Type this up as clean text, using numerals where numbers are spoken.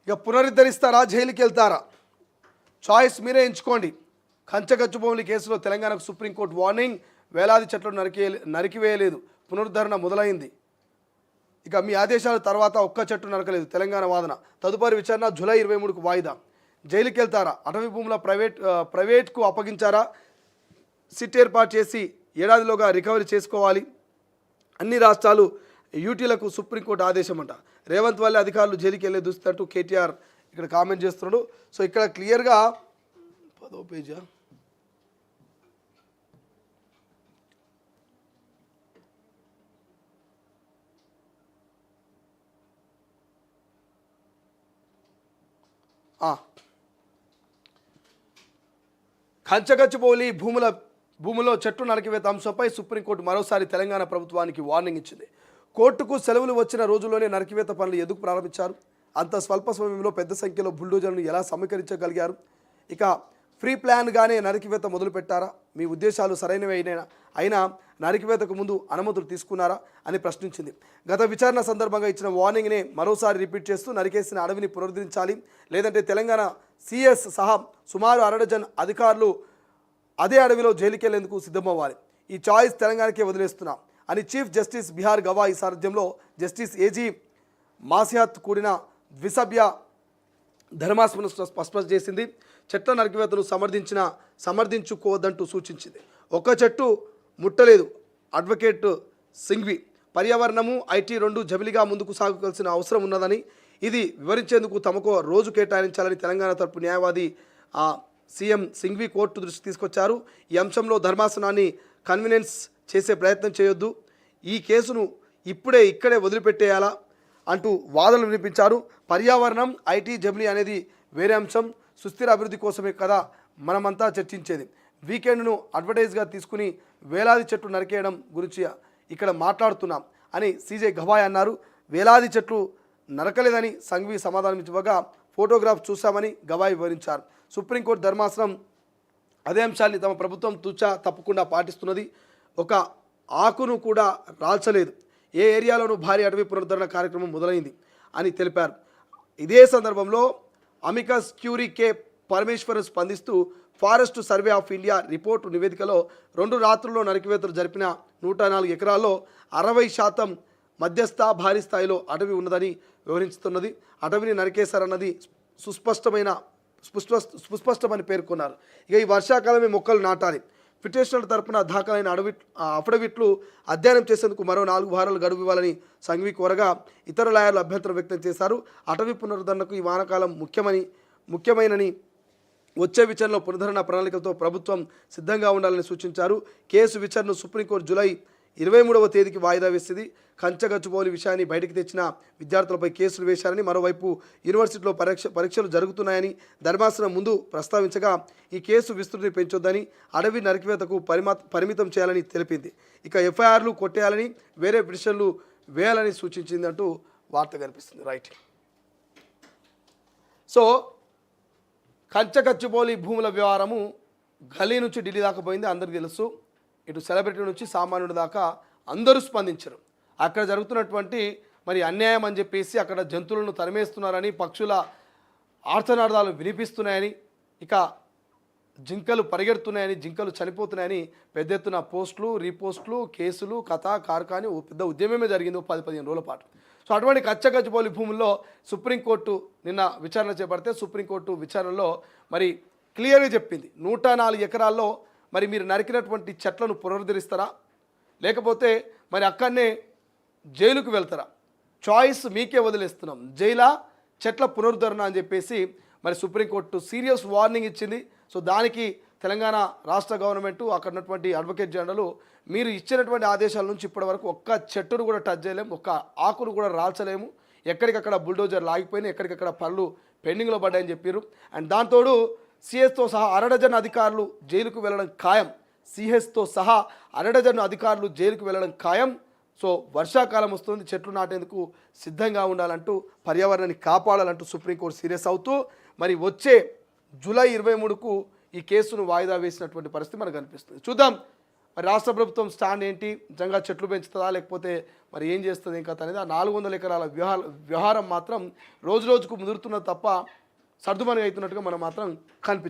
ఇక పునరుద్ధరిస్తారా, జైలుకి వెళ్తారా? చాయిస్ మీరే ఎంచుకోండి. కంచగచ్చు భూముల కేసులో తెలంగాణకు సుప్రీంకోర్టు వార్నింగ్. వేలాది చెట్లను నరికివేయలేదు, పునరుద్ధరణ మొదలైంది. ఇక మీ ఆదేశాల తర్వాత ఒక్క చెట్టు నరకలేదు, తెలంగాణ వాదన. తదుపరి విచారణ జూలై 23కు వాయిదా. జైలుకి వెళ్తారా? అటవీ భూముల ప్రైవేట్కు అప్పగించారా? సిట్ ఏర్పాటు చేసి ఏడాదిలోగా రికవరీ చేసుకోవాలి. అన్ని రాష్ట్రాలు యూటీలకు సుప్రీంకోర్టు ఆదేశం అంట. రేవంత్ వల్లే అధికారులు జైలుకి వెళ్ళే దుస్తున్నట్టు కేటీఆర్ ఇక్కడ కామెంట్ చేస్తున్నాడు. సో ఇక్కడ క్లియర్గా 10వ పేజా కంచగచ్చిబౌలి భూములో చెట్టు నరికివేత అంశంపై సుప్రీంకోర్టు మరోసారి తెలంగాణ ప్రభుత్వానికి వార్నింగ్ ఇచ్చింది. కోర్టుకు సెలవులు వచ్చిన రోజుల్లోనే నరికివేత పనులు ఎందుకు ప్రారంభించారు? అంత స్వల్ప సమయంలో పెద్ద సంఖ్యలో బుల్డోజర్లను ఎలా సమీకరించగలిగారు? ఇక ఫ్రీ ప్లాన్గానే నరికివేత మొదలుపెట్టారా? మీ ఉద్దేశాలు సరైనవి అయినా నరికివేతకు ముందు అనుమతులు తీసుకున్నారా అని ప్రశ్నించింది. గత విచారణ సందర్భంగా ఇచ్చిన వార్నింగ్నే మరోసారి రిపీట్ చేస్తూ నరికేసిన అడవిని పునరుద్ధరించాలి, లేదంటే తెలంగాణ సిఎస్ సహా సుమారు 1/2 డజన్ అధికారులు అదే అడవిలో జైలుకెళ్లేందుకు సిద్ధమవ్వాలి. ఈ చాయిస్ తెలంగాణకే వదిలేస్తున్నాం అని చీఫ్ జస్టిస్ బిహార్ గవాయి సారథ్యంలో జస్టిస్ ఏజీ మాసియాత్ కూడిన ద్విసభ్య ధర్మాసనం స్పష్టం చేసింది. చెట్ల నరికివేతను సమర్థించుకోవద్దంటూ సూచించింది. ఒక్క చెట్టు ముట్టలేదు అడ్వకేట్ సింఘ్వి. పర్యావరణము, ఐటీ రెండు జమిలిగా ముందుకు సాగాల్సిన అవసరం ఉన్నదని, ఇది వివరించేందుకు తమకు రోజు కేటాయించాలని తెలంగాణ తరపు న్యాయవాది సీఎం సింఘ్వి కోర్టు దృష్టికి తీసుకొచ్చారు. ఈ అంశంలో ధర్మాసనాన్ని కన్వీనియన్స్ చేసే ప్రయత్నం చేయొద్దు, ఈ కేసును ఇక్కడే వదిలిపెట్టేయాలా అంటూ వాదనలు వినిపించారు. పర్యావరణం, ఐటీ, జమిలి అనేది వేరే అంశం, సుస్థిర అభివృద్ధి కోసమే కదా మనమంతా చర్చించేది. వీకెండ్ను అడ్వర్టైజ్గా తీసుకుని వేలాది చెట్లు నరికేయడం గురించి ఇక్కడ మాట్లాడుతున్నాం అని సీజే గవాయ్ అన్నారు. వేలాది చెట్లు నరకలేదని సంఘవి సమాధానం ఇవ్వగా ఫోటోగ్రాఫ్ చూశామని గవాయ్ వివరించారు. సుప్రీంకోర్టు ధర్మాసనం అదే అంశాన్ని తమ ప్రభుత్వం తప్పకుండా పాటిస్తున్నది, ఒక ఆకును కూడా రాల్చలేదు, ఏ ఏరియాలోనూ భారీ అటవీ పునరుద్ధరణ కార్యక్రమం మొదలైంది అని తెలిపారు. ఇదే సందర్భంలో అమికస్ క్యూరీ కే పరమేశ్వర్ స్పందిస్తూ forest survey of India report నివేదికలో 2 రాత్రుల్లో నరికివేతలు జరిపిన 104 ఎకరాల్లో 60% మధ్యస్థ, భారీ స్థాయిలో అటవీ ఉన్నదని వివరిస్తున్నది. అటవీని నరికేశారన్నది సుస్పష్టమని పేర్కొన్నారు. ఇక ఈ వర్షాకాలమే మొక్కలు నాటాలి. పిటిషనర్ తరపున దాఖలైన అఫిడవిట్లు అధ్యయనం చేసేందుకు మరో 4 వారాలు గడువు ఇవ్వాలని సంఘవి కోరగా ఇతర లాయర్లు అభ్యంతరం వ్యక్తం చేశారు. అటవీ పునరుద్ధరణకు ఈ వానాకాలం ముఖ్యమైనని, వచ్చే విచారణలో పునరుద్ధరణ ప్రణాళికలతో ప్రభుత్వం సిద్ధంగా ఉండాలని సూచించారు. కేసు విచారణను సుప్రీంకోర్టు జూలై 23వ తేదీకి వాయిదా వేసింది. కంచగచ్చుబౌలి విషయాన్ని బయటకు తెచ్చిన విద్యార్థులపై కేసులు వేశారని, మరోవైపు యూనివర్సిటీలో పరీక్షలు జరుగుతున్నాయని ధర్మాసనం ముందు ప్రస్తావించగా ఈ కేసు విస్తృతిని పెంచొద్దని, అడవి నరికివేతకు పరిమితం చేయాలని తెలిపింది. ఇక ఎఫ్ఐఆర్లు కొట్టేయాలని, వేరే పిటిషన్లు వేయాలని సూచించింది అంటూ వార్త కనిపిస్తుంది. రైట్. సో కంచగచ్చిబౌలి భూముల వ్యవహారము గల్లీ నుంచి ఢిల్లీ దాకా పోయింది, అందరికీ తెలుసు. ఇటు సెలబ్రిటీ నుంచి సామాన్యుడి దాకా అందరూ స్పందించరు. అక్కడ జరుగుతున్నటువంటి మరి అన్యాయం అని చెప్పేసి అక్కడ జంతువులను తరిమేస్తున్నారని, పక్షుల ఆర్తనాదాలు వినిపిస్తున్నాయని, ఇక జింకలు పరిగెడుతున్నాయని, జింకలు చనిపోతున్నాయని పెద్ద ఎత్తున పోస్టులు, రీపోస్టులు, కేసులు, కథ కార్ఖాని పెద్ద ఉద్యమమే జరిగింది 10-15 రోజుల పాటు. సో అటువంటి కంచగచ్చిబౌలి భూముల్లో సుప్రీంకోర్టు నిన్న విచారణ చేపడితే సుప్రీంకోర్టు విచారణలో మరి క్లియర్గా చెప్పింది, 104 ఎకరాల్లో మరి మీరు నరికినటువంటి చెట్లను పునరుద్ధరిస్తారా, లేకపోతే మరి అక్కడనే జైలుకు వెళ్తారా? చాయిస్ మీకే వదిలేస్తున్నాం, జైలా చెట్ల పునరుద్ధరణ అని చెప్పేసి మరి సుప్రీంకోర్టు సీరియస్ వార్నింగ్ ఇచ్చింది. సో దానికి తెలంగాణ రాష్ట్ర గవర్నమెంటు, అక్కడ ఉన్నటువంటి అడ్వకేట్ జనరల్, మీరు ఇచ్చినటువంటి ఆదేశాల నుంచి ఇప్పటి వరకు ఒక్క చెట్టును కూడా టచ్ చేయలేము, ఒక్క ఆకును కూడా రాల్చలేము, ఎక్కడికక్కడ బుల్డోజర్ లాగిపోయినాయి, ఎక్కడికక్కడ పనులు పెండింగ్లో పడ్డాయని చెప్పారు. అండ్ దాంతోడు సిఎస్తో సహా 1/2 డజన్ అధికారులు జైలుకు వెళ్ళడం ఖాయం, సిఎస్తో సహా 1/2 డజన్ అధికారులు జైలుకు వెళ్ళడం ఖాయం. సో వర్షాకాలం వస్తుంది, చెట్లు నాటేందుకు సిద్ధంగా ఉండాలంటూ, పర్యావరణాన్ని కాపాడాలంటూ సుప్రీంకోర్టు సీరియస్ అవుతూ మరి వచ్చే జూలై 23కు ఈ కేసును వాయిదా వేసినటువంటి పరిస్థితి మనకు కనిపిస్తుంది. చూద్దాం మరి రాష్ట్ర ప్రభుత్వం స్టాండ్ ఏంటి, నిజంగా చెట్లు పెంచుతుందా లేకపోతే మరి ఏం చేస్తుంది ఇంకా అనేది ఆ 400 ఎకరాల వ్యవహారం మాత్రం రోజు రోజుకు ముదురుతున్నది తప్ప సర్దుమణి అవుతున్నట్టుగా మనం మాత్రం కనిపించదు.